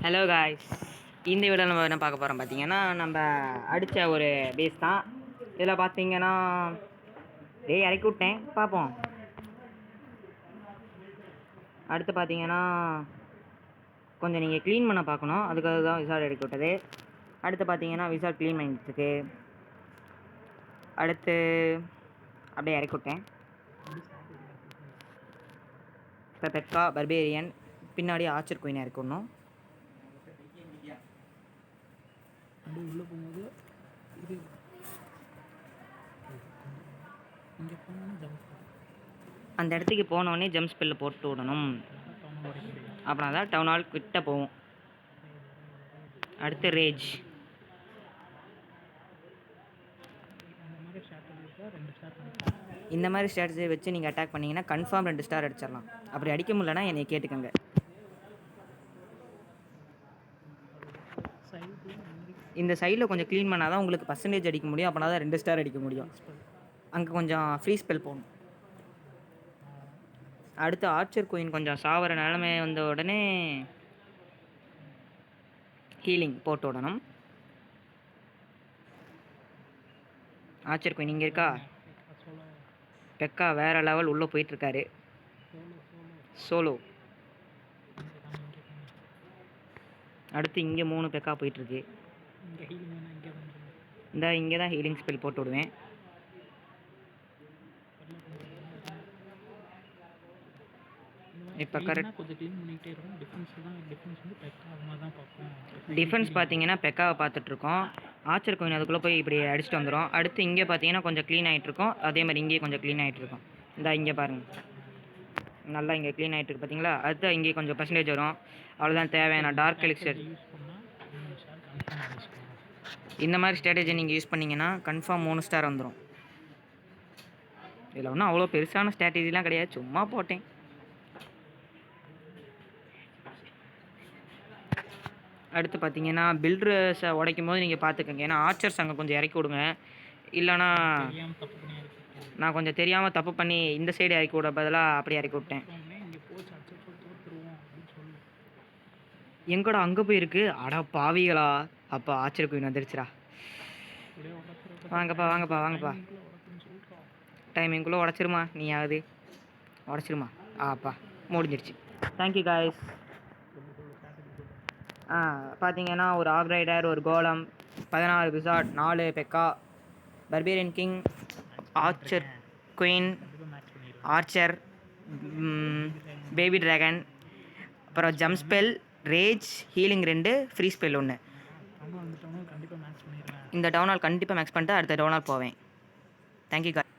Hello guys, இந்த வீடியோவில் நம்ம என்ன பார்க்க போகிறோம் பார்த்தீங்கன்னா, நம்ம அடித்த ஒரு பேஸ் தான். இதில் பார்த்தீங்கன்னா இறக்கி விட்டேன், பார்ப்போம். அடுத்து பார்த்தீங்கன்னா கொஞ்சம் நீங்கள் க்ளீன் பண்ண பார்க்கணும், அதுக்காக தான் விசார்ட் இறக்கி விட்டது. அடுத்து பார்த்தீங்கன்னா விசார்ட் க்ளீன் பண்ணிட்டுருக்கு. அடுத்து அப்படியே இறக்கி விட்டேன். இப்போ பெக்கா பர்பேரியன், பின்னாடி ஆர்ச்சர் குயின் இறக்கணும். அப்படியே உள்ளே போகும்போது இது இங்கே போனோன்னே ஜம்ப் அந்த இடத்துக்கு போனோடனே ஜம்ப் ஸ்பெல்லில் போட்டு விடணும், அப்படின்னா தான் டவுன் ஹால் கிட்ட போகும். அடுத்து ரேஜ். இந்த மாதிரி ஸ்ட்ராட்டஜி வச்சு நீங்கள் அட்டாக் பண்ணிங்கன்னா கன்ஃபார்ம் 2 ஸ்டார் அடிச்சிடலாம். அப்படி அடிக்க முடியலன்னா என்னை கேட்டுக்கோங்க. இந்த சைடில் கொஞ்சம் க்ளீன் பண்ணால் தான் உங்களுக்கு பர்சன்டேஜ் அடிக்க முடியும், அப்படின்னா தான் 2 ஸ்டார் அடிக்க முடியும். அங்கே கொஞ்சம் ஃப்ரீ ஸ்பெல் போகணும். அடுத்து ஆர்ச்சர் குயின் கொஞ்சம் சாவர நிலைமை வந்த உடனே ஹீலிங் போட்டு விடணும். ஆர்ச்சர் குயின் இங்கே இருக்கா. பெக்கா வேறு லெவல் உள்ளே போயிட்டுருக்காரு, சோலோ. அடுத்து இங்கே 3 பெக்கா போயிட்டுருக்கு. இந்த இங்கே தான் ஹீலிங் ஸ்பெல் போட்டு விடுவேன். இப்போ கரெக்ட் டிஃபென்ஸ் பார்த்தீங்கன்னா பெக்காவை பார்த்துட்ருக்கோம். ஆர்ச்சர் குயின் அதுக்குள்ளே போய் இப்படி அடிச்சுட்டு வந்துடும். அடுத்து இங்கே பார்த்தீங்கன்னா கொஞ்சம் க்ளீன் ஆகிட்ருக்கோம், அதே மாதிரி இங்கேயே கொஞ்சம் க்ளீன் ஆகிட்ருக்கோம். இந்த இங்கே பாருங்கள், நல்லா இங்கே க்ளீன் ஆகிட்டு இருக்கு பார்த்தீங்களா. அடுத்து இங்கே கொஞ்சம் பர்சன்டேஜ் வரும், அவ்வளோதான் தேவையான டார்க் எலிக்சர். இந்த மாதிரி ஸ்ட்ராட்டஜி நீங்கள் யூஸ் பண்ணிங்கன்னா கன்ஃபார்ம் 3 ஸ்டார் வந்துடும். இதில் ஒன்றும் அவ்வளோ பெருசான ஸ்ட்ராட்டஜிலாம் கிடையாது, சும்மா போட்டேன். அடுத்து பார்த்தீங்கன்னா பில்டர்ஸை உடைக்கும் போது நீங்கள் பார்த்துக்கோங்க, ஏன்னா ஆர்ச்சர்ஸ் அங்கே கொஞ்சம் இறக்கி விடுங்க. இல்லைனா நான் கொஞ்சம் தெரியாமல் தப்பு பண்ணி இந்த சைடு இறக்கி விட பதிலாக அப்படி இறக்கி விட்டேன். எங்கடா அங்கே போயிருக்கு, அடா பாவிகளா. அப்போ ஆர்ச்சர் குயின் வந்துருச்சுடா. வாங்கப்பா வாங்கப்பா வாங்கப்பா, டைமிங்குள்ளே உடச்சிருமா, நீயாவது உடச்சிருமா. ஆப்பா முடிஞ்சிருச்சு. Thank you guys. பார்த்தீங்கன்னா ஒரு ஆக்ரைடர், ஒரு golem, 16 wizard, 4 pekka, barbarian king, archer queen, archer, baby dragon, அப்புறம் jump spell, rage, healing 2, freeze spell 1. இந்த டவுன் ஹால் கண்டிப்பாக மேக்ஸ் பண்ணிட்டு அடுத்த டவுன் ஹால் போவேன். Thank you guys.